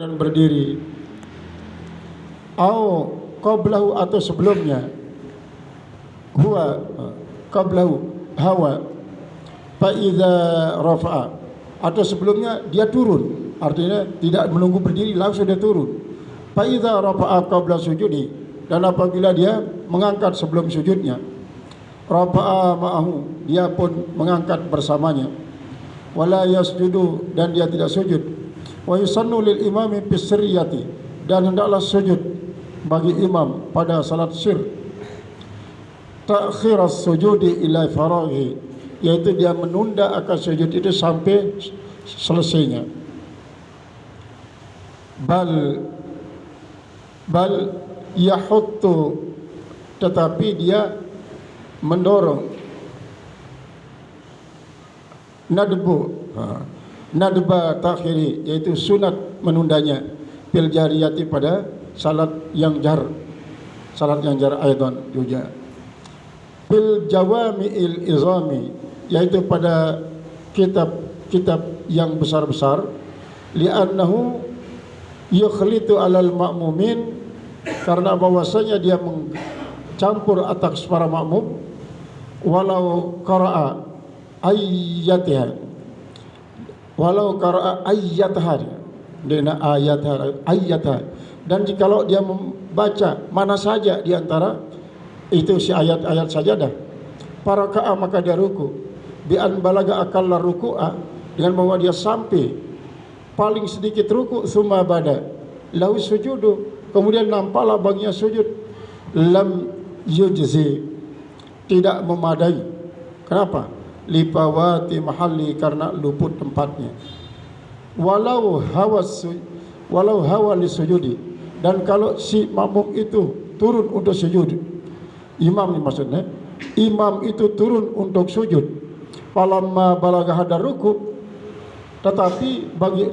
dan berdiri, au qablahu atau sebelumnya, huwa qablahu hawa, fa idza rafa'a atau sebelumnya dia turun, artinya tidak menunggu berdiri langsung dia turun. Fa idza rafa'a qabla sujudi, dan apabila dia mengangkat sebelum sujudnya, rafa'a ma'ahu, dia pun mengangkat bersamanya. Wala yasjudu, dan dia tidak sujud. Wa yusannu lil imami bis sirriyati, dan hendaklah sujud bagi imam pada salat sir. Ta'khiras sujudi ila faraghi, yaitu dia menunda akan sujud itu sampai selesainya. Bal yahuttu, tetapi dia mendorong, nadba takhiri, yaitu sunat menundanya, fil jariyati, pada salat yang jar aidan juga, fil jawami'il izami, yaitu pada kitab-kitab yang besar-besar, li'annahu yukhlitu alal ma'mumin, karena bahwasanya dia mencampur atas para makmum, walau qara'a ayyatha, dengan ayatha, dan jikalau dia membaca mana saja di antara itu si ayat-ayat sajadah, para ka'a, maka dia ruku, bi an balaga akalla ruku'a, dengan bahwa dia sampai paling sedikit ruku, summa bada lahu sujudu, kemudian nampaklah baginya sujud, lam yujzi, tidak memadai. Kenapa? Lipawati mahalli, karena luput tempatnya. Walau hawa li sujudi, dan kalau si makmum itu turun untuk sujud, imam ini maksudnya, imam itu turun untuk sujud, falamma balagha hadar ruku, tetapi bagi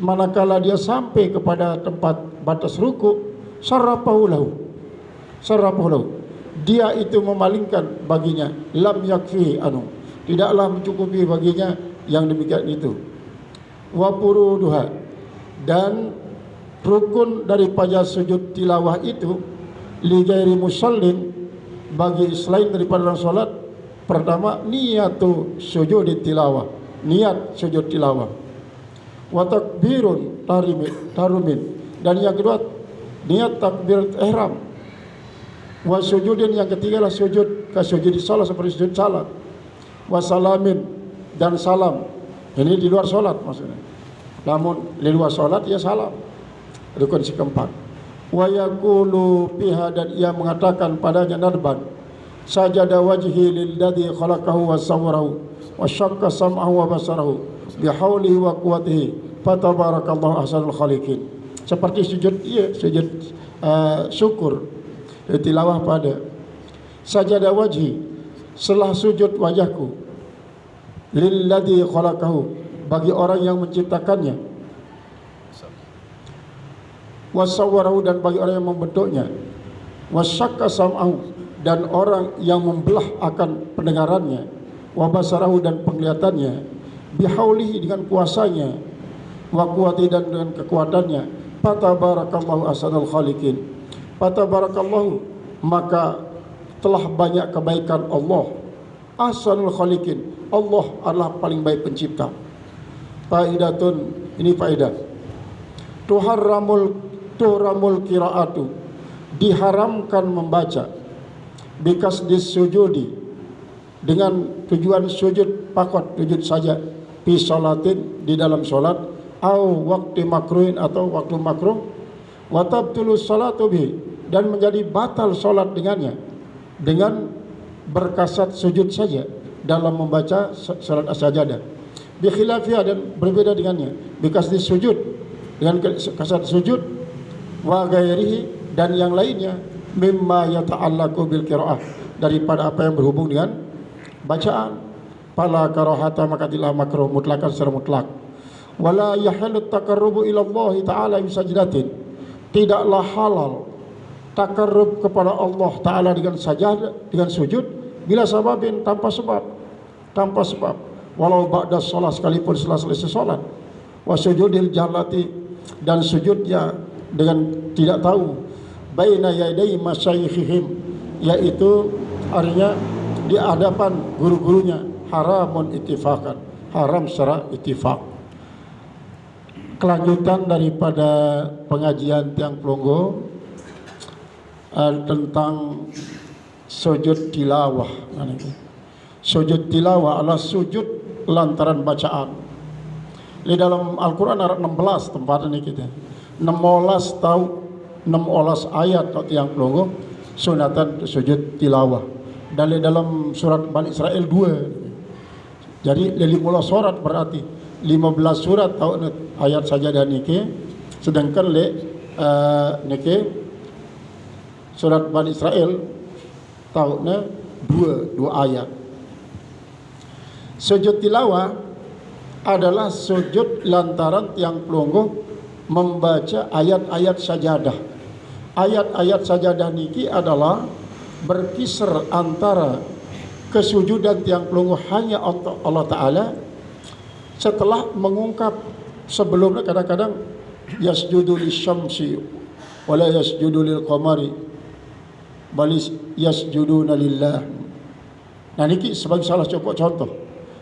manakala dia sampai kepada tempat batas ruku, sarrafahu lahu, dia itu memalingkan baginya, lam yakfi anu, tidaklah mencukupi baginya yang demikian itu. Wa furuduha, dan rukun daripada sujud tilawah itu, li ghairi musallin, bagi selain daripada orang salat, pertama niyatu sujud tilawah, niat sujud tilawah. Wa takbirun tarumin, dan yang kedua niat takbir ihram. Wa sujudin, yang ketiga lah sujud ka sujud salat, seperti sujud salat. Wa salamin, dan salam, ini di luar solat maksudnya, namun di luar solat ya salam, rukun si keempat. Wa yaqulu fiha, dan ia mengatakan padanya nadban, sajada wajhi lilladzi khalaqahu wa sawwarahu wa syaqqa sam'ahu wa basarahu bihaulihi wa quwwatihi fatabarakallahu ahsanul khaliqin, seperti sujud syukur, tilawah pada sajada wajhi, setelah sujud wajahku, lilladzi khalaqahu, bagi orang yang menciptakannya, wasawwarahu, dan bagi orang yang membentuknya, wasyaqqa sam'ahu, dan orang yang membelah akan pendengarannya, wabasarahu, dan penglihatannya, bihaulihi, dengan kuasanya, wa quwwati, dan dengan kekuatannya, fatabarakallahu ahsanul khaliqin, fatabarakallahu, maka telah banyak kebaikan Allah, ahsanul khaliqin, Allah adalah paling baik pencipta. Faidatun, ini faedah, tuhramul qiraatu, diharamkan membaca, bikasdis sujudi, dengan tujuan sujud pakot, sujud saja, fi sholatin, di dalam solat, au waktu makruhin, atau waktu makruh, wa tabtulu sholatu bihi, dan menjadi batal solat dengannya, dengan berkasat sujud saja dalam membaca salat as-sajadah. Bi khilafiyah, dan berbeda dengannya, bikasdis sujud, dengan kasat sujud, wa ghairihi, dan yang lainnya, mimma yata'allaqu bil qiraah, daripada apa yang berhubung dengan bacaan. Fala karahata, maka tidak makruh mutlakan secara mutlak. Wala yahilu taqarrubu ila Allah taala bi sajdatin, tidaklah halal takarrub kepada Allah taala dengan sajadah, dengan sujud, bila sababin, tanpa sebab, walau ba'da shalah, sekalipun setelah selesai salat. Wa sujudil jalati, dan sujudnya dengan tidak tahu baina yaday masyayikhihim, yaitu artinya di hadapan guru-gurunya, haramun ittifaqan, haram secara ittifaq. Kelanjutan daripada pengajian Tiang Pelunggu tentang sujud tilawah. Sujud tilawah adalah sujud lantaran bacaan. Di dalam Al-Quran ada 16 tempat ini kita. 16 ayat atau Tiang Pelunggu sunatan sujud tilawah. Dan di dalam surat Bani Israel 2. Jadi 15 surat berarti 15 surat tahu ayat saja dan niki. Sedangkan niki surat Bani Israel tahu dua ayat. Sujud tilawah adalah sujud lantaran Tiang Pelunggu membaca ayat-ayat sajadah. Ayat-ayat sajadah niki adalah berkisar antara kesujudan Tiang Pelunggu hanya untuk Allah Ta'ala setelah mengungkap sebelumnya kadang-kadang yasjudu lisyamsi wala yasjudu lil qamari bal yasjuduna lillah. Nah niki sebagai salah cukup contoh.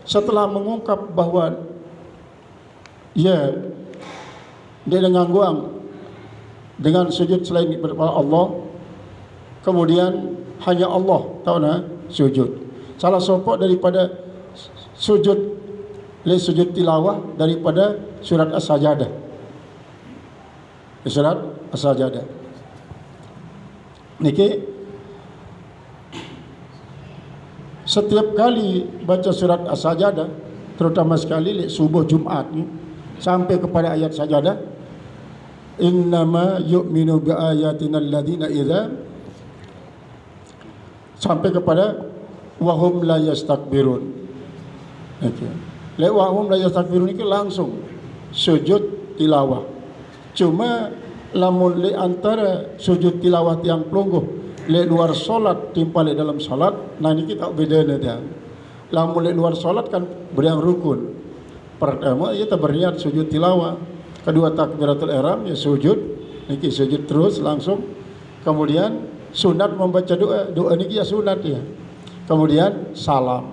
Setelah mengungkap bahwa dia dengan guang dengan sujud selain kepada Allah, kemudian hanya Allah tahu sujud. Salah sopok daripada sujud tilawah daripada surat As-Sajadah. Surat As-Sajadah niki setiap kali baca surat As-Sajadah, terutama sekali subuh Jumat ni, sampai kepada ayat sajadah, innama yu'minu bi ayatina alladhina idza, sampai kepada wahum la yastakbirun. Okay. Wahum la yastakbirun ini langsung sujud tilawah. Cuma lamun le antara sujud tilawah Tiang Pelunggu le luar solat timpal le dalam solat, nah ini kita beda dia. Lamun le luar solat kan beriang rukun. Pertama kita berniat sujud tilawah, kedua takbiratul ihram ya sujud, niki sujud terus langsung. Kemudian sunat membaca doa niki ya sunat ya. Kemudian salam.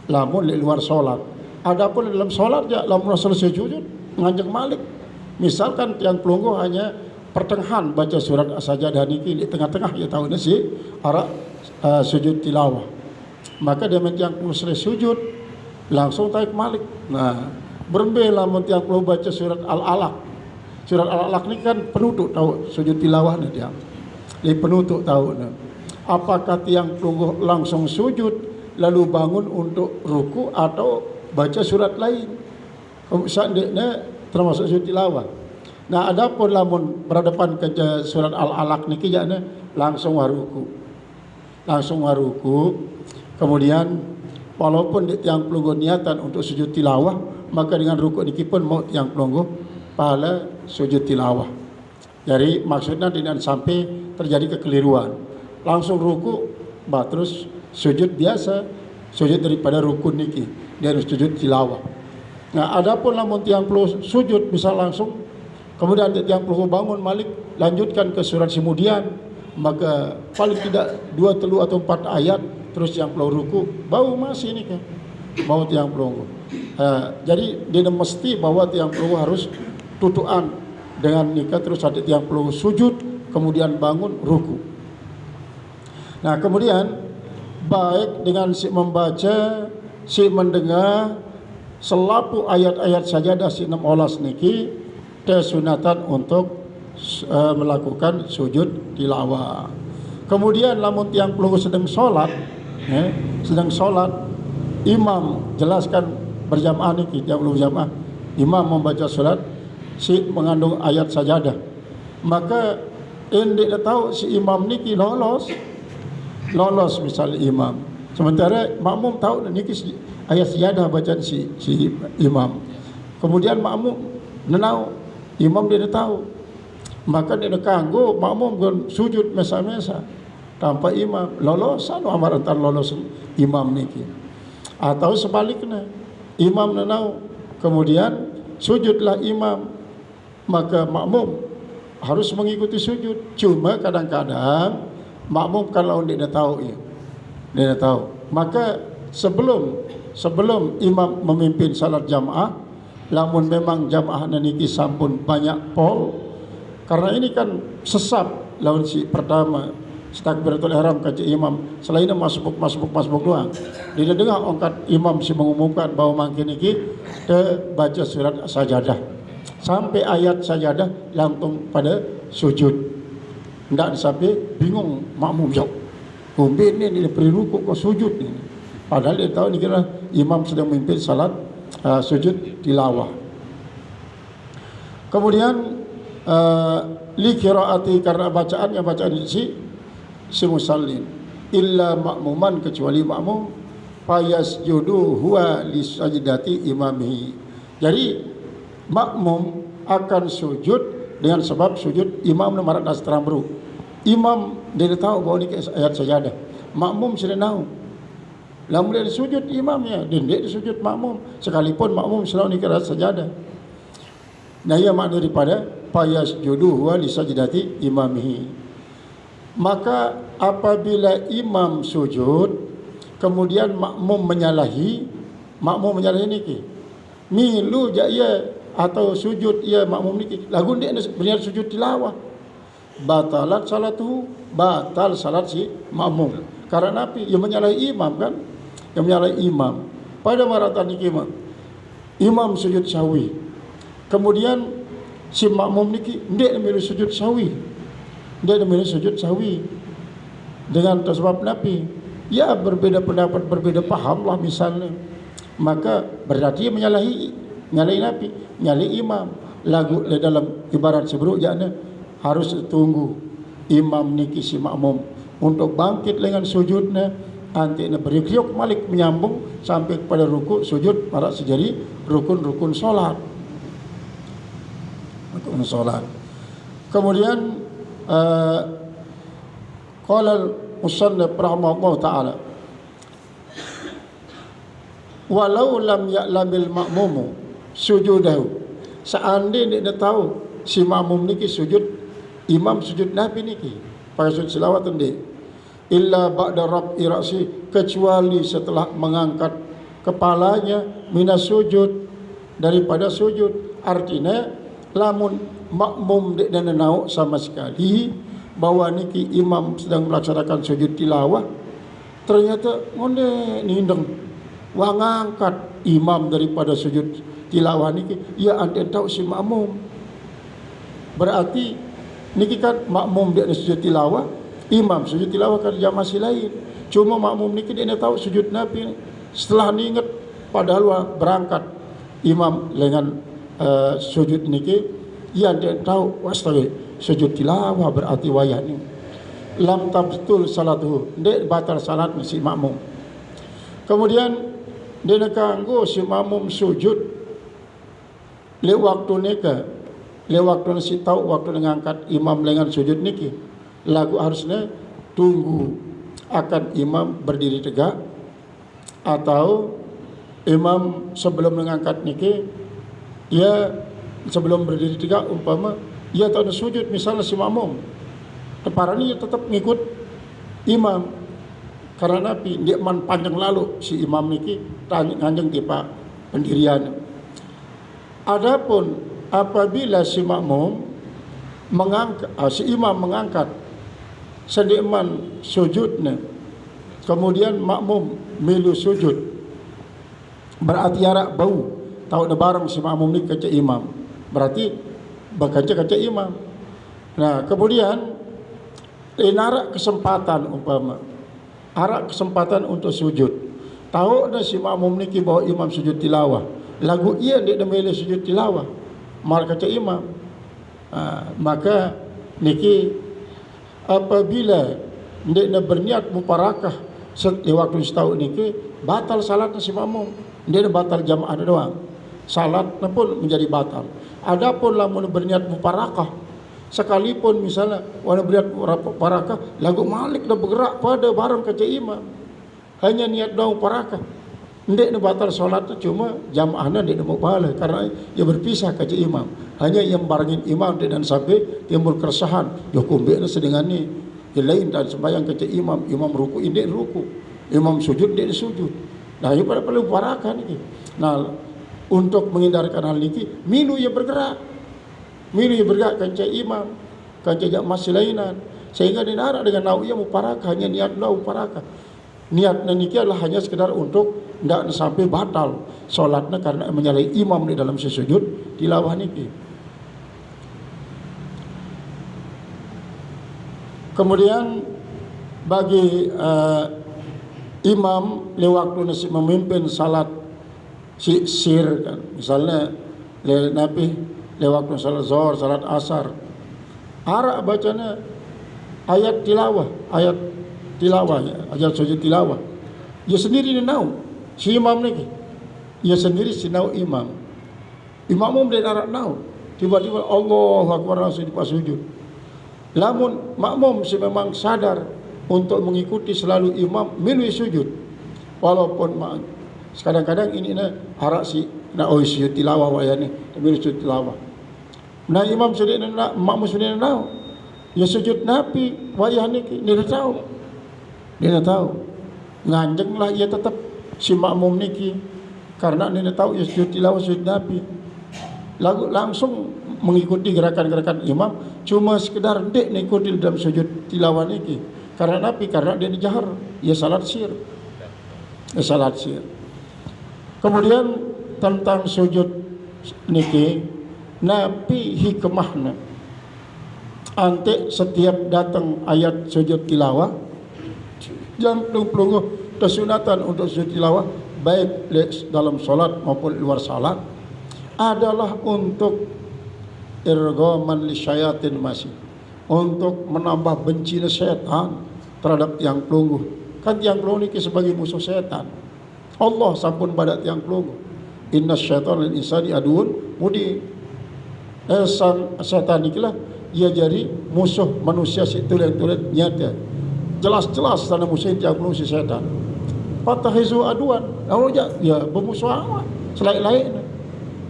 Lamun le luar solat. Adapun dalam solat ya lamun selesai sujud nganjeng malik. Misalkan Tiang Pelunggu hanya pertengahan baca surat As-Sajadah niki di tengah-tengah ya tahu si arah sujud tilawah. Maka dia Tiang Pelunggu selesai sujud langsung tarik malik. Nah, berembe lamun Tiang Pelunggu baca surat Al-Alaq. Surat Al-Alaq ni kan penutup tahu sujud tilawah ni dia. Di penutup tahu nah. Apakah Tiang Pelunggu langsung sujud lalu bangun untuk ruku atau baca surat lain? Seandainya termasuk sujud tilawah. Nah, adapun lamun berhadapan ke surat Al-Alaq niki jane langsung waruku. Langsung waruku. Kemudian walaupun Tiang Pelunggu niatan untuk sujud tilawah, maka dengan ruku niki pun mau Tiang Pelunggu pahala sujud tilawah. Jadi maksudnya tidak sampai terjadi kekeliruan. Langsung ruku, terus sujud biasa, sujud daripada rukun niki, dia harus sujud tilawah. Nah, adapun lamun Tiang Pelunggu sujud bisa langsung, kemudian Tiang Pelunggu bangun malik lanjutkan ke surat kemudian, maka paling tidak 2, 3 atau 4 ayat terus Tiang Pelunggu ruku, bau masih ini kan, bau Tiang Pelunggu. Jadi dia mesti bahwa Tiang Pelunggu harus tutuan dengan nikah terus ada Tiang Pelunggu sujud, kemudian bangun ruku. Nah, kemudian baik dengan si membaca, si mendengar selapu ayat-ayat sajadah si 16 niki sunatan untuk melakukan sujud tilawah. Kemudian lamun Tiang Pelunggu sedang solat, imam jelaskan berjamaah niki, Tiang Pelunggu jamaah, imam membaca surat si mengandung ayat sajadah, maka indik tahu si imam niki lolos misal imam, sementara makmum tahu niki ayat sajadah bacaan si imam. Kemudian makmum nenau, imam dia tahu, maka dia kanggo makmum gon sujud mesa-mesa tanpa imam, lolosan amar antar lolos imam niki. Atau sebaliknya, imam nenau, kemudian sujudlah imam, maka makmum harus mengikuti sujud. Cuma kadang-kadang makmum kalau dia dah tahu ya, dia dah tahu, maka sebelum imam memimpin salat jamaah, lamun memang jamaah niki sampun banyak pol, karena ini kan sesat lawan si pertama takbiratul ihram kaca imam selain masbuk doang. Dia dengar angkat imam si mengumumkan bahawa mangkin niki ke baca surat sajadah sampai ayat sajadah langsung pada sujud. Ndak sampai bingung makmum jauh. Kumbin ni beri rukuk ke sujud ni. Padahal dia tahu ni kira imam sedang memimpin salat sujud tilawah. Kemudian li qiraati, karena bacaan si musallin illa makmuman, kecuali makmum, fayasjudu huwa li sajdati imamihi. Jadi makmum akan sujud dengan sebab sujud imam nomor das teramru. Imam dia tahu bahawa ini ayat sajadah, makmum sudah tahu. Lamun dia sujud imamnya, dia sujud makmum, sekalipun makmum selalu ni ayat sajadah. Nah, ia makna daripada fayasjudu huwa li sajdati imamihi. Maka apabila imam sujud kemudian makmum menyalahi niki, milu ja ia atau sujud ia makmum niki, lagu dia berniat sujud tilawah, batalat salatu, batal salat si makmum. Karena apa? Ia menyalahi imam kan? Yang menyalahi imam. Pada maratan niki imam sujud sahwi, kemudian si makmum niki ndak milu sujud sahwi. Dia demi sujud sahwi dengan sebab Nabi, ya berbeda pendapat, berbeda paham lah misalnya, maka berarti menyalahi Nabi, menyalahi imam. Lagu dalam ibarat seberuk jana harus tunggu imam niki si makmum untuk bangkit dengan sujudnya, nanti beri kriuk malik menyambung sampai kepada rukuk sujud para sejari rukun-rukun solat. Kemudian qala al-musannif rahimahullah taala, walau lam ya'lamil makmumu sujudahu, seandainya dia tahu si makmum niki sujud imam sujud Nabi niki pada sujud selawat ni, illa ba'da raf'i ra'si, kecuali setelah mengangkat kepalanya minas sujud, daripada sujud. Artinya lamun makmum dan nauk sama sekali bahwa niki imam sedang melaksanakan sujud tilawah, ternyata ngonde nindeng wang angkat imam daripada sujud tilawah niki, ya anda tahu si makmum, berarti niki kan makmum dia sujud tilawah, imam sujud tilawah kan jamaah si lain. Cuma makmum niki dia tahu sujud Nabi, setelah ni ingat padahal berangkat imam dengan sujud niki, ya dia tahu wastawi sujud tilawah, berarti wayah ni lam tabtul salatuhu, dia batal salat si makmum. Kemudian dia nak kanggo si makmum sujud le waktu si tahu waktu ngangkat imam dengan sujud niki, lagu harusnya tunggu akan imam berdiri tegak, atau imam sebelum mengangkat niki, ia sebelum berdiri tegak umpama ia tak ada sujud misalnya si makmum, parani tetap ngikut imam, karena Nabi dia man panjang lalu si imam niki tanjang tipa pendirian. Adapun apabila si makmum mengangkat, si imam mengangkat sendiman sujudnya, kemudian makmum milu sujud, berarti arak bau tahu dah barang si makmum ni kaca imam, berarti berkaca imam. Nah, kemudian arak kesempatan umpama, arak kesempatan untuk sujud, tahu dah si makmum ni bawa imam sujud tilawah, lagu ia dia memilih sujud tilawah, mal kaca imam. Maka niki apabila dia berniat muparakah di waktu setahun niki, batal salatnya si makmum, dia batal jamaah doang, salatnya pun menjadi batal. Adapun lamun berniat muparakah, sekalipun misalnya wana berniat muparakah, lagu malik dah bergerak pada barang kaca imam, hanya niat doang muparakah, ndek batal solatnya, cuma jamaahnya ndek mau pahala karena ia berpisah kaca imam. hanya yang barangin imam dan sampai timbul keresahan. Yo kumbekna sedengan ni. Yang lain dan sembahyang kata imam ruku ini ruku, imam sujud dia sujud. Nah, ia pada perlu parakan ni. Nah, untuk menghindarkan hal ini, milu ia bergerak. Milu ia bergerak kanca imam, kanca jak masih lainan. Sehingga dinarak dengan nau ia muparakah, hanya niat nau muparakah. Niat niki adalah hanya sekedar untuk tidak sampai batal solatnya karena menyalahi imam di dalam sujud tilawah niki. Kemudian bagi imam le waktu nasi memimpin salat sir kan, misalnya le nabi le waktu salat zuhur, salat asar, arak bacanya ayat tilawah, ayat sujud tilawah. Dia sendiri ni nau si imam ni, dia sendiri si nau imam. Imam dia arak nau, tiba-tiba Allahu Akbar langsung di pas sujud. Lamun makmum si memang sadar untuk mengikuti selalu imam milih sujud, walaupun kadang-kadang ini harak si nak sujud tilawah wayani milih sujud tilawah. Nah imam sudah nak makmum sudah nak ya sujud nabi wayah ni dia dah tahu nganjenglah ia tetap si makmum niki karena dia tahu ya sujud tilawah sujud nabi langsung mengikuti gerakan-gerakan imam, cuma sekedar dek mengikuti dalam sujud tilawah niki karena nabi, karena dia dijahar ia salat sir. Kemudian tentang sujud niki nabi hikmahna ante setiap datang ayat sujud tilawah yang pelungguh kesunatan untuk sujud tilawah baik dalam solat maupun luar salat adalah untuk irghaman li syayatin masih, untuk menambah benci syaitan terhadap tiang pelungguh. Kan tiang pelungguh ini sebagai musuh syaitan. Allah sampun pada tiang pelungguh. Inna syaitan lil insani aduun mudi. Syaitan inilah ia jadi musuh manusia situlen-tulen nyata. Jelas-jelas tanah musuh tiang pelungguh si syaitan. Fatahizu aduan. Ya bermusuhan. Selain-lain.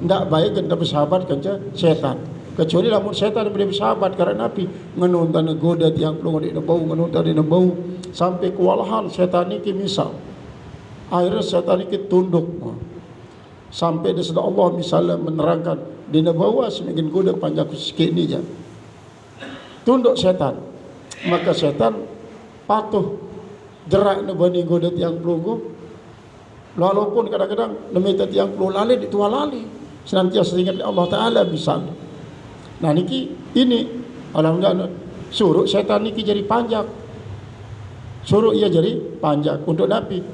Tidak baik kita bersahabat dengan syaitan. Kecuali lamun syaitan boleh bersahabat karena Nabi menuntan goda tiang pelungguh di bau, menuntan di bau sampai kewalahan syaitan ini misal. Akhirnya syaitan ini tunduk. Sampai di sana Allah misalnya menerangkan di bawah semakin goda panjang sikit ini je. Tunduk syaitan. Maka syaitan patuh jerak nebani goda tiang pelungguh. Walaupun kadang-kadang nemita tiang pelungguh lali di tua lali. Senantiasa ingat Allah Ta'ala misalnya. Nah ini alhamdulillah suruh syaitan niki jadi panjang. Suruh ia jadi panjang untuk Nabi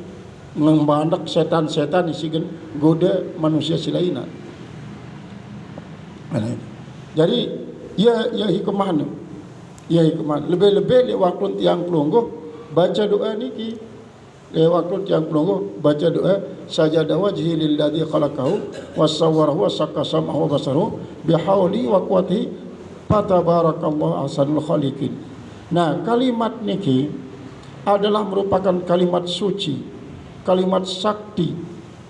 membandak setan-setan isikan goda manusia silainan. Jadi ya hikmahnya. Ya hikmah. Lebih-lebih waktu tiang pelungguh baca doa niki. Waktu tiang pelungguh baca doa sajada wajhi lilladzi khalaqahu wasawwarahu wasaqasamahu basaruhu bihauli wa quwwatihi fatabarakallahu ahsanul khaliqin. Nah, kalimat niki adalah merupakan kalimat suci, kalimat sakti,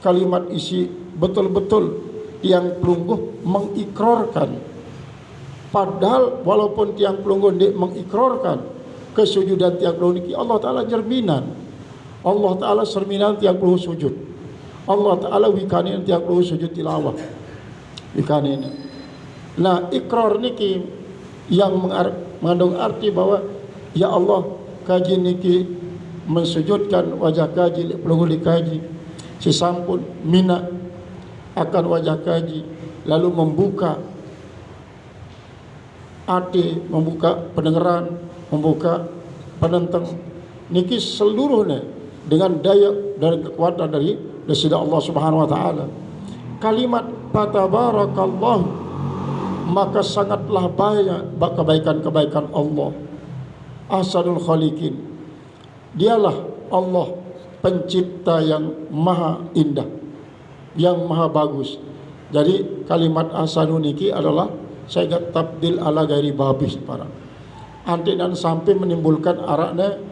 kalimat isi betul-betul tiang pelungguh mengikrarkan. Padahal walaupun tiang pelungguh mengikrarkan kesujudan tiang pelungguh niki, Allah Ta'ala cerminan. Allah Ta'ala cerminan tiang pelungguh sujud. Allah Ta'ala wikanin tiang pelungguh sujud tilawah. Wikanin. Nah, ikrar niki yang mengandung arti bahwa ya Allah kaji niki mensujudkan wajah kaji pelungguh dikaji. Si sampun mina akan wajah kaji lalu membuka hati, membuka pendengaran, membuka penentang niki seluruhnya dengan daya dan kekuatan dari sida Allah Subhanahu wa taala. Kalimat fatabarakallah maka sangatlah banyak kebaikan-kebaikan Allah. Ahsanul khaliqin. Dialah Allah pencipta yang maha indah, yang maha bagus. Jadi kalimat ahsanun niki adalah saya tabdil ala gairi babis para. Anti dan sampai menimbulkan araknya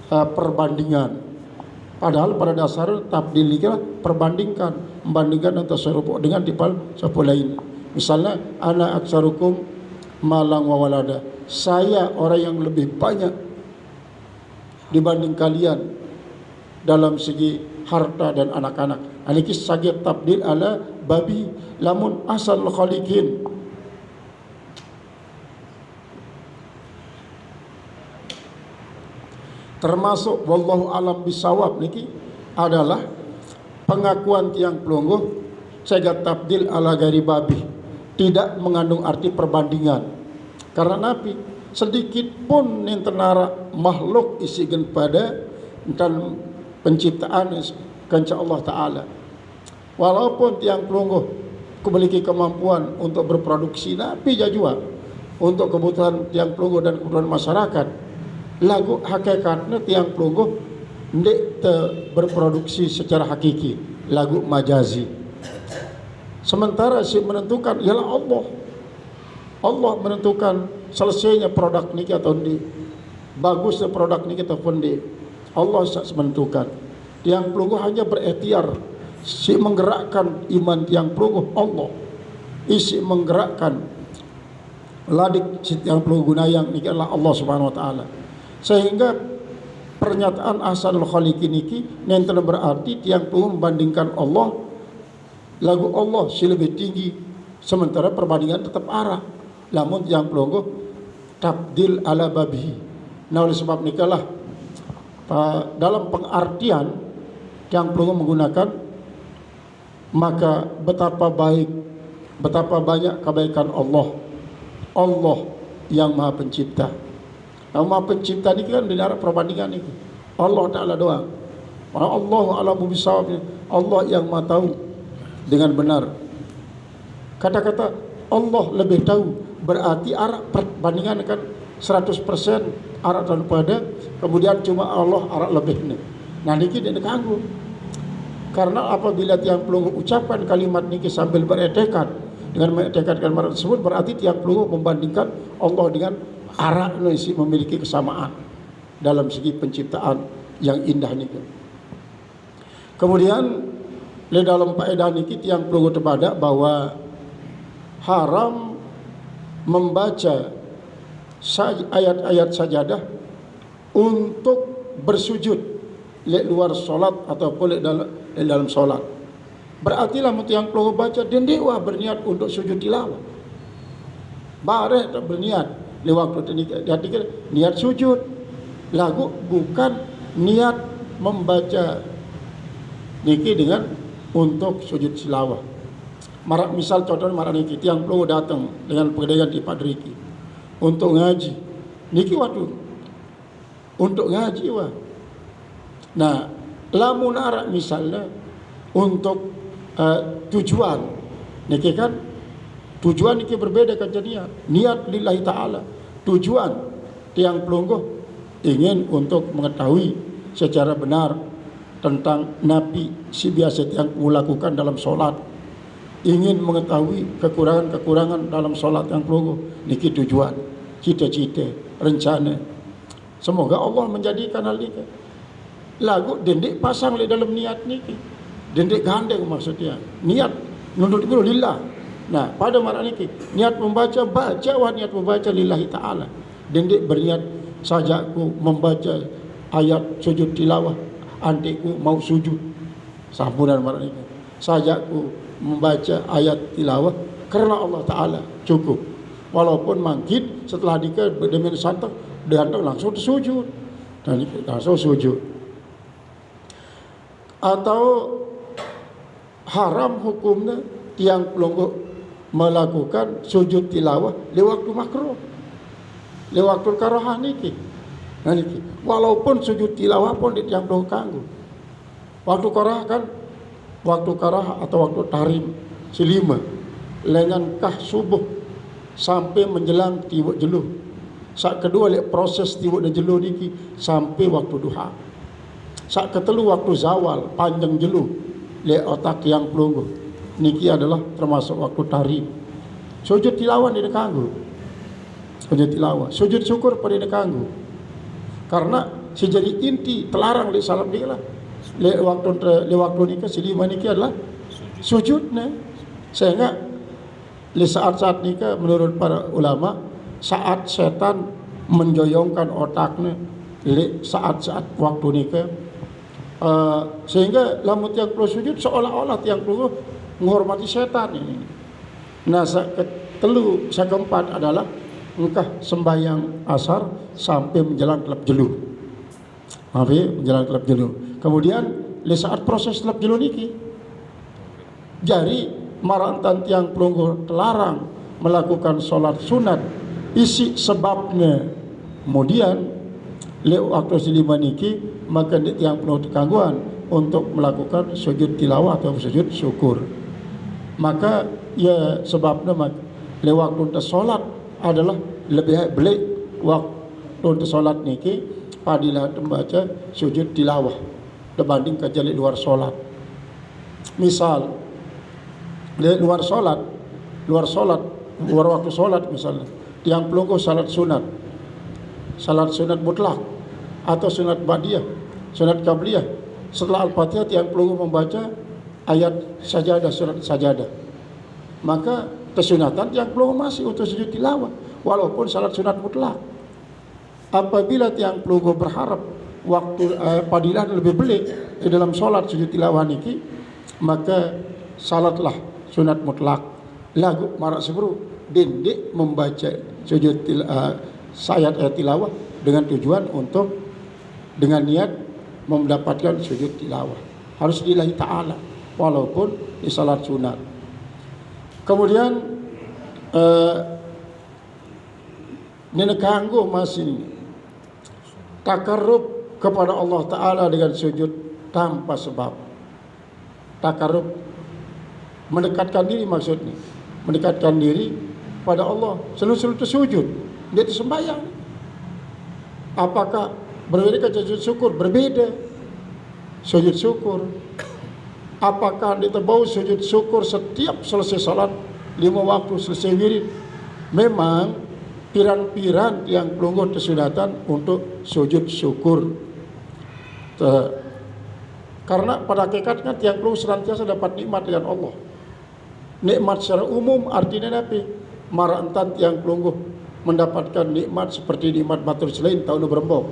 perbandingan. Padahal pada dasar tabdil ini perbandingkan, membandingkan antara serupa dengan tipal serupa lain. Misalnya ana aktsarukum malang wa walada, saya orang yang lebih banyak dibanding kalian dalam segi harta dan anak-anak. Aniki sagi tabdil ala babi, lamun asal khaliqin. Termasuk wallahu alam bisawab niki adalah pengakuan tiang pelungguh sagi tabdil ala gari babi, tidak mengandung arti perbandingan. Karena Nabi sedikit pun nentenara makhluk isigen pada dan penciptaan kanca Allah Ta'ala. Walaupun tiang pelungguh memiliki kemampuan untuk berproduksi, Nabi jajua untuk kebutuhan tiang pelungguh dan kebutuhan masyarakat. Lagu hakikatnya tiang pelungguh tidak berproduksi secara hakiki, lagu majazi. Sementara si menentukan ialah Allah. Allah menentukan selesainya produk niki atau di bagusnya produk niki ataupun di Allah menentukan. Tiang pelungguh hanya berikhtiar, si menggerakkan iman tiang pelungguh Allah, isi menggerakkan ladik si tiang pelungguh gunayang niki adalah Allah Subhanahu Wa Taala. Sehingga pernyataan asalul khaliqin niki nenten berarti tiang pelungguh membandingkan Allah, lagu Allah si lebih tinggi, sementara perbandingan tetap arah. Namun tiang pelungguh tabdil ala babihi. Nah oleh sebab nikalah dalam pengartian tiang pelungguh menggunakan, maka betapa baik, betapa banyak kebaikan Allah, Allah yang Maha Pencipta. Nah, Maha Pencipta ini kan tidak ada perbandingan ini. Allah Ta'ala doang. Allah alamu bisawab, Allah yang Maha tahu dengan benar. Kata-kata Allah lebih tahu berarti arah perbandingan kan 100% arah daripada, kemudian cuma Allah arah lebihnya. Nah niki tidak kanggu. Karena apabila tiang pelungguh ucapkan kalimat niki sambil beretekad, dengan mengetekadkan kalimat tersebut berarti tiang pelungguh membandingkan Allah dengan arah nisi memiliki kesamaan dalam segi penciptaan yang indah niki. Kemudian di dalam faedah niki tiang pelungguh terbadak bahwa haram membaca ayat-ayat sajadah untuk bersujud di luar solat ataupun di dalam solat. Berarti lah yang pelungguh baca dan dewa berniat untuk sujud tilawah. Bareh tak berniat di waktu itu niat sujud. Lagu bukan niat membaca niki dengan untuk sujud tilawah. Marak misal contohnya marak niki tiang pelungguh datang dengan pegadaian di Padriki untuk ngaji. Niki waktu untuk ngaji wah. Nah, lamun arak misalnya untuk tujuan niki kan tujuan niki berbeda kan jadinya. Niat lillahi ta'ala. Tujuan tiang pelungguh ingin untuk mengetahui secara benar tentang Nabi si biasa tiang melakukan dalam solat. Ingin mengetahui kekurangan-kekurangan dalam solat yang pelungguh. Niki tujuan, cita-cita, rencana. Semoga Allah menjadikan hal ini. Lagu dendik pasang di dalam niat niki. Dendik gandeng maksudnya. Niat nunduk dulu lillah. Nah, pada malam niki niat membaca, niat membaca lillahi ta'ala. Dendik berniat sajaku membaca ayat sujud tilawah, antiku mau sujud. Sampunan malam niki. Sajaku membaca ayat tilawah karena Allah Ta'ala cukup. Walaupun mangkit setelah dika berdemen santak dan langsung sujud dan langsung sujud. Atau haram hukumnya tiang pelungguh melakukan sujud tilawah di waktu makruh, di waktu karahah niki. Nah niki walaupun sujud tilawah pun di tiang pelungguh kanggu. Waktu karahah kan, waktu karah atau waktu tarim silima lengan kah subuh sampai menjelang tiwuk jeluh. Saat kedua lek proses tiwuk dan jeluh niki sampai waktu duha. Saat ketelu waktu zawal panjang jeluh lek otak yang pelungguh niki adalah termasuk waktu tarim. Sujud tilawah tidak kanggu. Sujud tilawah, sujud syukur pada tidak kanggu. Karena sejadi inti terlarang lek salam niki lah. Le waktu nikah silima niki adalah sujudnya. Sehingga Di saat-saat ni ke menurut para ulama, saat setan menjoyongkan otaknya di saat-saat waktu ni ke, sehingga lamun tiang perlu sujud seolah-olah tiang perlu menghormati setan ini. Nah, ketelu, keempat adalah engkah sembahyang asar sampai menjelang kelap jelu. Maaf ya, menjelang kelap jelu. Kemudian di saat proses kelap jelu niki, jari marantan tiang pelungguh terlarang melakukan solat sunat isi sebabnya. Kemudian lewat waktu selima niki maka tiang pelungguh kangguan untuk melakukan sujud tilawah atau sujud syukur. Maka ya sebabnya lewat waktu solat adalah lebih baik waktu untuk solat niki padilah membaca sujud tilawah dibanding kerja di luar solat. Misal di luar waktu solat misalnya, yang pelungguh salat sunat mutlak atau sunat ba'diyah, sunat qabliyah, setelah al-fatihah yang pelungguh membaca ayat sajadah, surat sajadah, maka kesunatan yang pelungguh masih untuk sujud tilawah walaupun salat sunat mutlak. Apabila tiang pelungguh berharap waktu padilah lebih belik di dalam solat sujud tilawah niki, maka salatlah sunat mutlak lagu marak sebru dindik membaca sujud ayat tilawah dengan tujuan untuk dengan niat mendapatkan sujud tilawah harus lillahi ta'ala walaupun di salat sunat. Kemudian ini kanggo masih takarrub kepada Allah Ta'ala dengan sujud tanpa sebab. Takarrub mendekatkan diri, maksudnya mendekatkan diri pada Allah selalu tersujud, dia tersembahyang. Apakah berbeda dengan sujud syukur? Berbeda. Sujud syukur, apakah dia terbau sujud syukur setiap selesai salat 5 waktu selesai wirid? Memang piran-piran yang pelungguh tersunatan untuk sujud syukur. Karena pada hakikatnya tiang pelungguh senantiasa dapat nikmat dengan Allah. Nikmat secara umum artinya apa? Marantan tiang pelungguh mendapatkan nikmat seperti nikmat batur selain tahun berembok,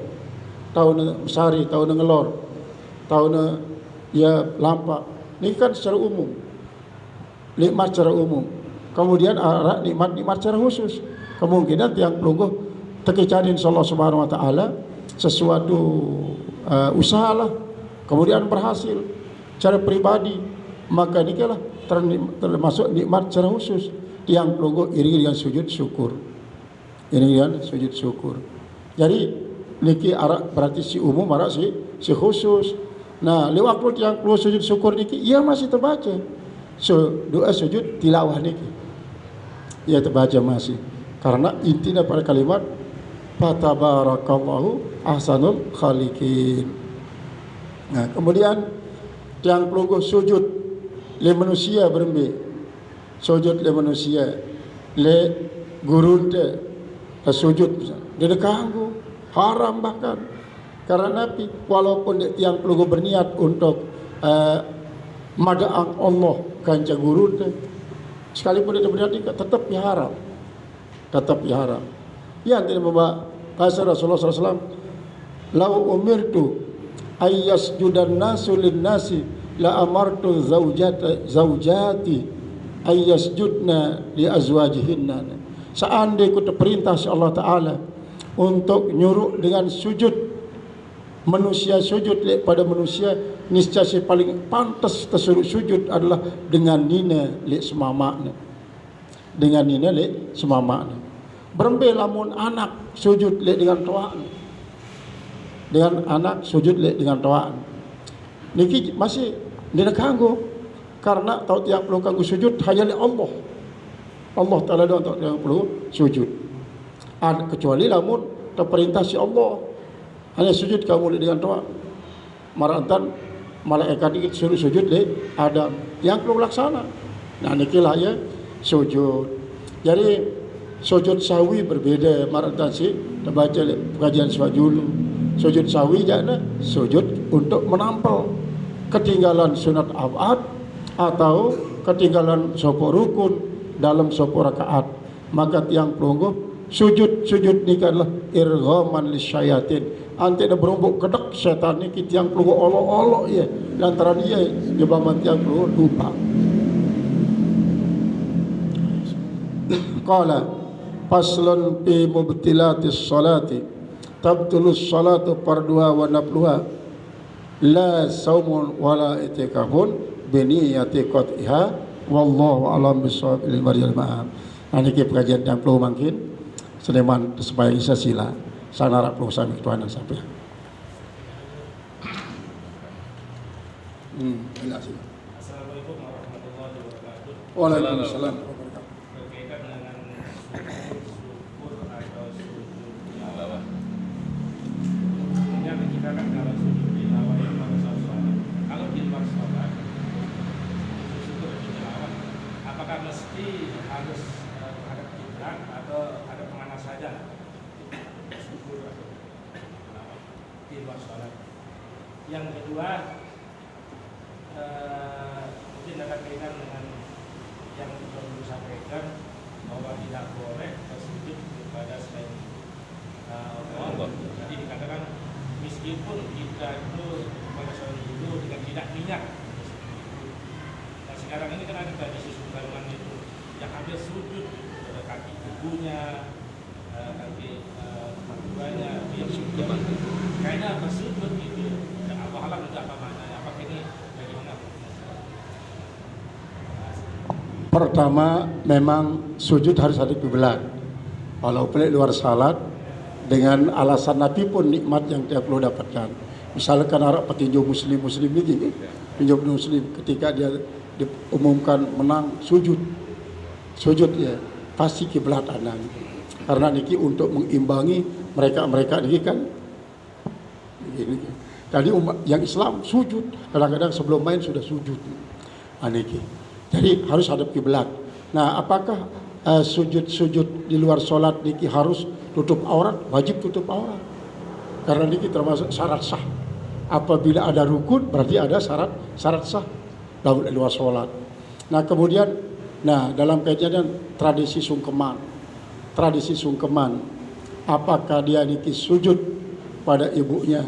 tahun sari, tahun ngelor, tahun ya lampak. Ini kan secara umum, nikmat secara umum. Kemudian ada nikmat secara khusus. Kemungkinan tiang pelungguh terkecarin Allah Subhanahu Wa Taala sesuatu usahalah, kemudian berhasil cara pribadi, maka ini lah termasuk nikmat secara khusus yang pelungguh iri dengan sujud syukur. Ini kan sujud syukur. Jadi niki arak berarti si umum, arak si khusus. Nah, lewat waktu yang pelungguh sujud syukur niki ia masih terbaca. Doa sujud tilawah niki ia terbaca masih. Karena intinya pada kalimat fatabarakallahu ahsanul khaliqin. Nah, kemudian yang pelungguh sujud le manusia berembe, sujud le manusia, le gurunte sujud dia dekanggu haram bahkan karena Nabi walaupun dia tiang pelungguh berniat untuk madaang Allah kanca gurunte, sekalipun dia berniat tetap haram, tetap haram. Yang tidak membawa kasar Rasulullah SAW, lau umirtu ayyas judan nasu lin nasi la amartu zaujati ayyasjudna li azwajihinna. Seandainya ku terperintah oleh Allah Ta'ala untuk nyuruh dengan sujud manusia sujud pada manusia, niscaya si paling pantas tersuruh sujud adalah dengan nina li semamakna, dengan nina li semamakna. Berembe lamun anak sujud li dengan tuaan, dengan anak sujud li dengan tuaan niki masih dina kanggo karena tahu tiang perlu kanggo sujud hanya li Allah Ta'ala doang tahu tiang perlu sujud. Kecuali lamun terperintah si Allah hanya sujud kamu dengan doa marantan malaikat itu suruh sujud li Adam yang perlu laksana. Nah nikilah ya sujud. Jadi sujud sawi berbeda marantan si terbaca kajian swajulu. Sujud sawi jana sujud untuk menampal ketinggalan sunat abad atau ketinggalan sopor rukun dalam suatu rakaat, maka tiang pelungguh sujud niki adalah irghaman lisyayatin. Ante dah berombok kedek syaitan niki tiang pelungguh olok-olok ya, lantaran dia nyebaman tiang pelungguh lupa. Qala faslun fi mubtilatis salati tabtulus salatu farduha wa nafluha la saumun wala itikafun biniyati qat'iha wallahu alam bisawab ilmu jamaah. Niki pengajian yang perlu mungkin Seneman supaya isa sila sanara perlu sami tuan sampai. Assalamualaikum warahmatullahi wabarakatuh. Waalaikumsalam. Berkaitan dengan syukur atau sujud tilawah. Ini kita kan kalau sujud tilawah itu pada saat sholat. Kalau di luar sholat, syukur tilawah, apakah mesti harus ada kiblat atau ada kemana saja? Syukur atau tilawah di luar sholat. Yang kedua, mungkin ada kaitan dengan yang perlu disampaikan bahwa tidak boleh bersujud kepada selain Allah. Jadi dikatakan meskipun kita itu pada saat itu dengan tidak niat. Nah sekarang ini kan ada tradisi sumbangan itu yang ambil sujud pada kaki ibunya, kaki mertuanya, dia sujud. Kayaknya bersujud itu dan Allah alam juga apa maknanya? Apakah ini bagaimana? Pertama, memang sujud harus ada kiblat. Walaupun luar salat, dengan alasan Nabi pun nikmat yang dia perlu dapatkan. Misalkan harap petinju muslim ini, petinju muslim ketika dia diumumkan menang sujud ya pasti kiblat anak. Karena niki untuk mengimbangi mereka niki kan. Begini. Jadi umat yang Islam sujud, kadang-kadang sebelum main sudah sujud. Niki. Jadi harus hadap kiblat. Nah, apakah sujud di luar solat niki harus tutup aurat? Wajib tutup aurat. Karena niki termasuk syarat sah. Apabila ada rukun berarti ada syarat sah dalam luar solat. Nah, kemudian dalam kaitan tradisi sungkeman. Apakah dia niki sujud pada ibunya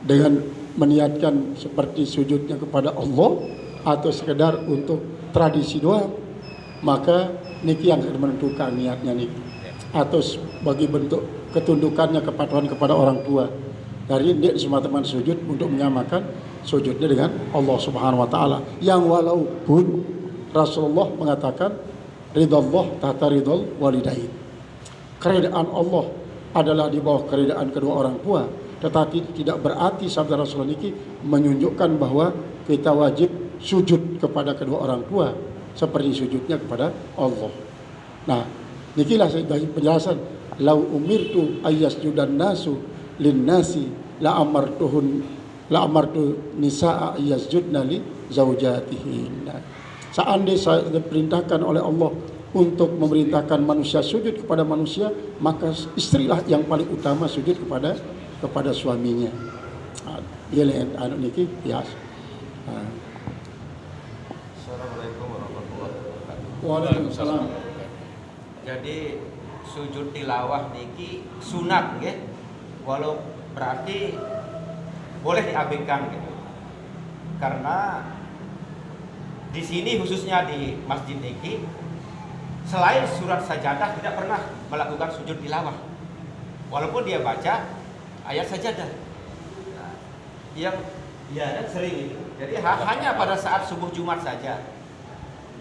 dengan meniatkan seperti sujudnya kepada Allah atau sekedar untuk tradisi doang, maka niki yang akan menentukan niatnya niki atau sebagai bentuk ketundukannya kepatuhan kepada orang tua. Dari dia semata-mata sujud untuk menyamakan sujudnya dengan Allah Subhanahu wa taala, yang walaupun Rasulullah mengatakan ridallah tahta ridal walidain, keridaan Allah adalah di bawah keridaan kedua orang tua, tetapi tidak berarti sabda Rasulullah niki menunjukkan bahwa kita wajib sujud kepada kedua orang tua seperti sujudnya kepada Allah. Nah, nikilah penjelasan lau umirtu ayyasjudan nasu lin nasi la amartu nisaa ayyasjudna li zaujatihin. Seandainya saya diperintahkan oleh Allah untuk memerintahkan manusia sujud kepada manusia, maka istrilah yang paling utama sujud kepada suaminya. Dia anu niki biasa. Assalamualaikum warahmatullahi wabarakatuh. Waalaikumsalam. Jadi sujud tilawah niki sunat nggih. Walau berarti boleh diabaikan gitu. Karena di sini khususnya di masjid niki selain surat sajadah tidak pernah melakukan sujud tilawah. Walaupun dia baca ayat sajadah. Nah, yang kan sering itu. Jadi hanya pada saat subuh Jumat saja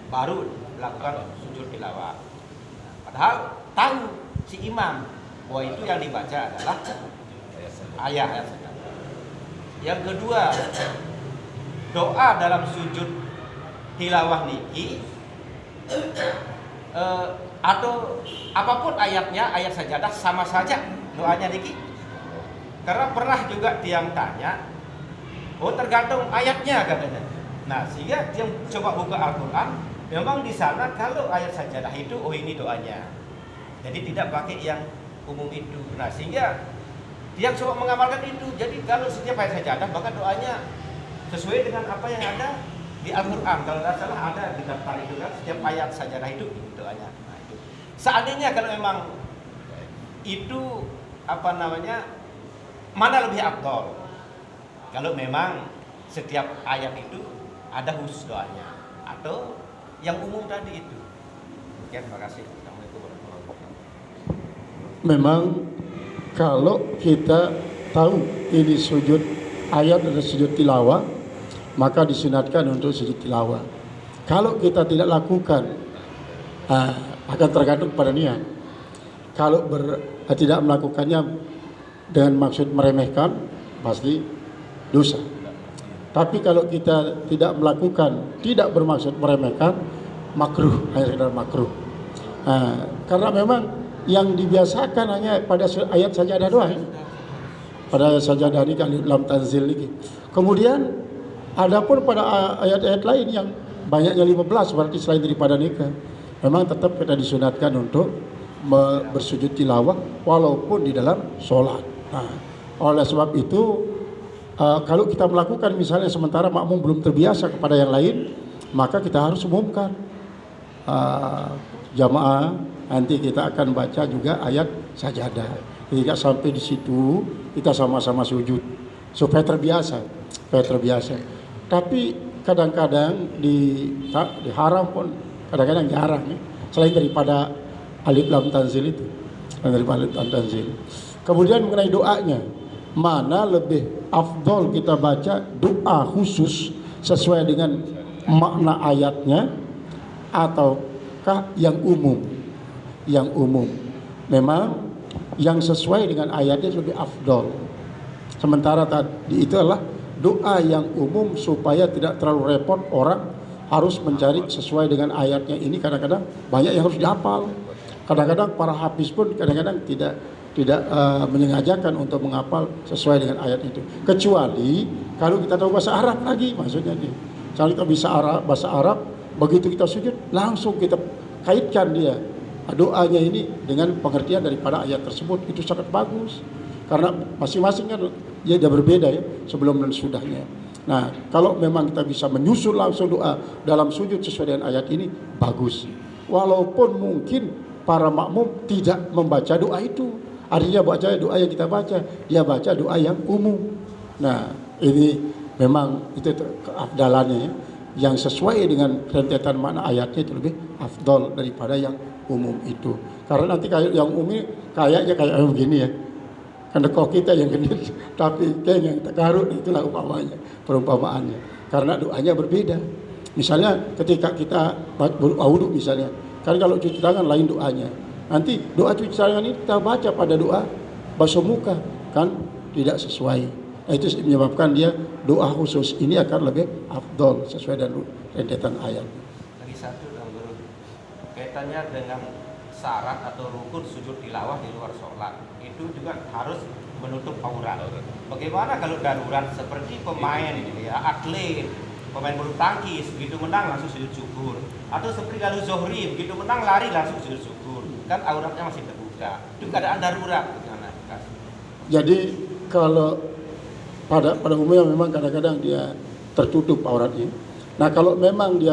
baru melakukan sujud tilawah. Padahal tahu si imam bahwa itu yang dibaca adalah ayat saja. Yang kedua, doa dalam sujud tilawah niki atau apapun ayatnya, ayat sajadah sama saja doanya niki. Karena pernah juga tiang tanya, oh tergantung ayatnya katanya. Nah, sehingga dia coba buka Al-Quran, memang di sana kalau ayat sajadah itu, oh ini doanya. Jadi tidak pakai yang umum itu. Nah, sehingga dia coba mengamalkan itu. Jadi kalau setiap ayat sajadah, maka doanya sesuai dengan apa yang ada Di Al-Quran kalau tidak salah ada di daftar itu kan, setiap ayat sajadah itu doanya. Nah, itu. Seandainya kalau memang itu apa namanya, mana lebih afdol? Kalau memang setiap ayat itu ada khusus doanya atau yang umum tadi itu. Oke, terima kasih. Assalamualaikum warahmatullahi wabarakatuh. Memang kalau kita tahu ini sujud ayat dan sujud tilawah, maka disunatkan untuk sujud tilawah. Kalau kita tidak lakukan, akan tergantung pada niat. Kalau tidak melakukannya dengan maksud meremehkan, pasti dosa. Tapi kalau kita tidak melakukan, tidak bermaksud meremehkan, makruh, hanya sekedar makruh. Karena memang yang dibiasakan hanya pada ayat sajadah doang, ya. Pada ayat sajadah ini kan dalam tanzil ini. Kemudian adapun pada ayat-ayat lain yang banyaknya 15 berarti selain daripada nikah, memang tetap kita disunatkan untuk bersujud tilawah walaupun di dalam sholat. Oleh sebab itu kalau kita melakukan misalnya sementara makmum belum terbiasa kepada yang lain, maka kita harus umumkan jamaah, nanti kita akan baca juga ayat sajadah. Ketika sampai di situ kita sama-sama sujud supaya terbiasa. Tapi kadang-kadang di haram pun kadang-kadang jarang, ya. Selain daripada alif lam tanzil itu, daripada alif lam tanzil. Kemudian mengenai doanya, mana lebih afdol kita baca doa khusus sesuai dengan makna ayatnya ataukah yang umum? Yang umum. Memang yang sesuai dengan ayatnya lebih afdol. Sementara tadi itu adalah doa yang umum supaya tidak terlalu repot orang harus mencari sesuai dengan ayatnya. Ini kadang-kadang banyak yang harus dihafal. Kadang-kadang para hafiz pun kadang-kadang tidak menyengajakan untuk menghafal sesuai dengan ayat itu. Kecuali kalau kita tahu bahasa Arab lagi, maksudnya nih. Kalau kita bisa bahasa Arab, begitu kita sujud langsung kita kaitkan dia doanya ini dengan pengertian daripada ayat tersebut. Itu sangat bagus. Karena masing-masing kan dia berbeda, ya, sebelum dan sudahnya. Nah, kalau memang kita bisa menyusul langsung doa dalam sujud sesuai dengan ayat ini, bagus. Walaupun mungkin para makmum tidak membaca doa itu. Artinya baca doa yang kita baca, dia baca doa yang umum. Nah, ini memang itu keafdalannya, ya. Yang sesuai dengan rentetan makna ayatnya itu lebih afdol daripada yang umum itu. Karena nanti kayak yang umum kayaknya kayak begini, ya. Karena kok kita yang gendut, tapi kayaknya yang terkarut, itulah perumpamaannya. Karena doanya berbeda. Misalnya ketika kita berwudu misalnya, kan kalau cuci tangan lain doanya. Nanti doa cuci tangan ini kita baca pada doa basuh muka, kan tidak sesuai. Nah, itu menyebabkan dia doa khusus ini akan lebih afdol sesuai dengan rentetan ayat. Lagi satu dong, Guru. Kaitannya dengan syarat atau rukun sujud tilawah di luar sholat itu juga harus menutup aurat. Bagaimana kalau darurat seperti pemain, ya, atlet, pemain bulu tangkis begitu menang langsung sujud syukur, atau seperti kalau Zohri begitu menang lari langsung sujud syukur, kan auratnya masih terbuka. Itu keadaan darurat. Bagaimana? Jadi kalau pada umumnya memang kadang-kadang dia tertutup auratnya. Nah, kalau memang dia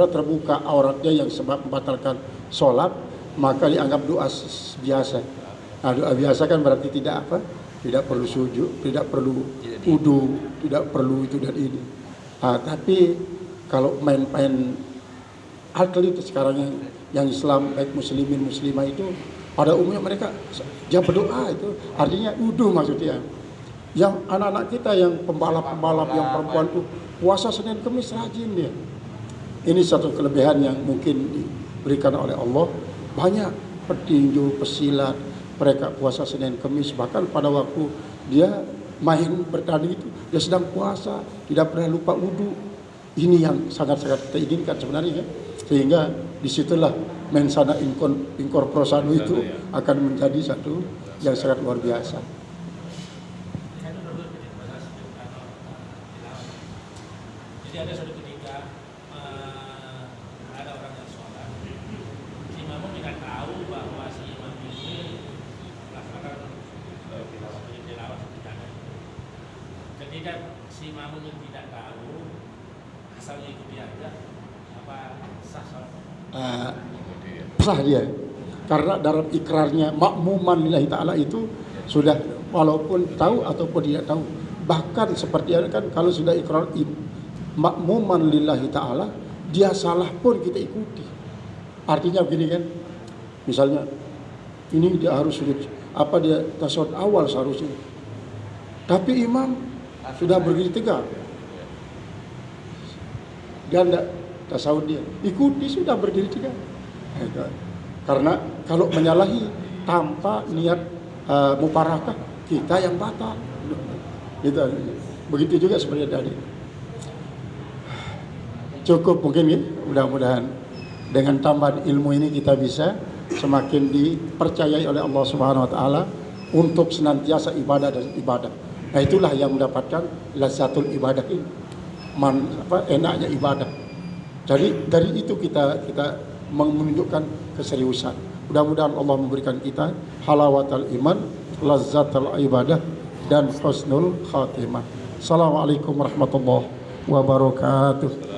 terbuka auratnya yang sebab membatalkan sholat, maka dianggap doa biasa. Nah, doa biasa kan berarti tidak perlu sujud, tidak perlu wudu, tidak perlu itu dan ini. Tapi kalau main-main atlet sekarang yang Islam baik muslimin muslimah itu pada umumnya mereka dia berdoa itu artinya wudu maksudnya. Yang anak-anak kita yang pembalap-pembalap yang perempuan itu puasa Senin Kemis rajin dia. Ini satu kelebihan yang mungkin diberikan oleh Allah. Banyak petinju, pesilat, mereka puasa Senin Kemis. Bahkan pada waktu dia main bertanding itu, dia sedang puasa, tidak pernah lupa wudu. Ini yang sangat-sangat kita inginkan sebenarnya. Sehingga disitulah mensana incorpore sano itu akan menjadi satu yang sangat luar biasa. Jadi ada suatu ketika ada orang yang sholat, si imam tidak tahu bahwa si imam ini melaksanakan tilawah seperti. Ketika si imam ini tidak tahu, asalnya ikuti aja apa sah salat? Sah dia. Karena dalam ikrarnya makmuman lillahi ta'ala itu sudah walaupun tahu ataupun tidak tahu. Bahkan seperti kan kalau sudah ikrar makmuman lillahi ta'ala, dia salah pun kita ikuti. Artinya begini kan, misalnya ini dia harus sujud, apa dia tasawuf awal seharusnya, tapi imam sudah berdiri tegak, dia tidak tasawuf, dia ikuti sudah berdiri tegak. Karena kalau menyalahi tanpa niat muparakah, kita yang batal. Gitu. Begitu juga seperti tadi. Cukup mungkin ya, mudah-mudahan dengan tambahan ilmu ini kita bisa semakin dipercayai oleh Allah Subhanahu wa taala untuk senantiasa ibadah dan ibadah. Nah, itulah yang mendapatkan lazzatul ibadah ini. Enaknya ibadah. Jadi dari itu kita menunjukkan keseriusan. Mudah-mudahan Allah memberikan kita halawatul iman, lazzatul ibadah dan husnul khatimah. Assalamualaikum warahmatullahi wabarakatuh.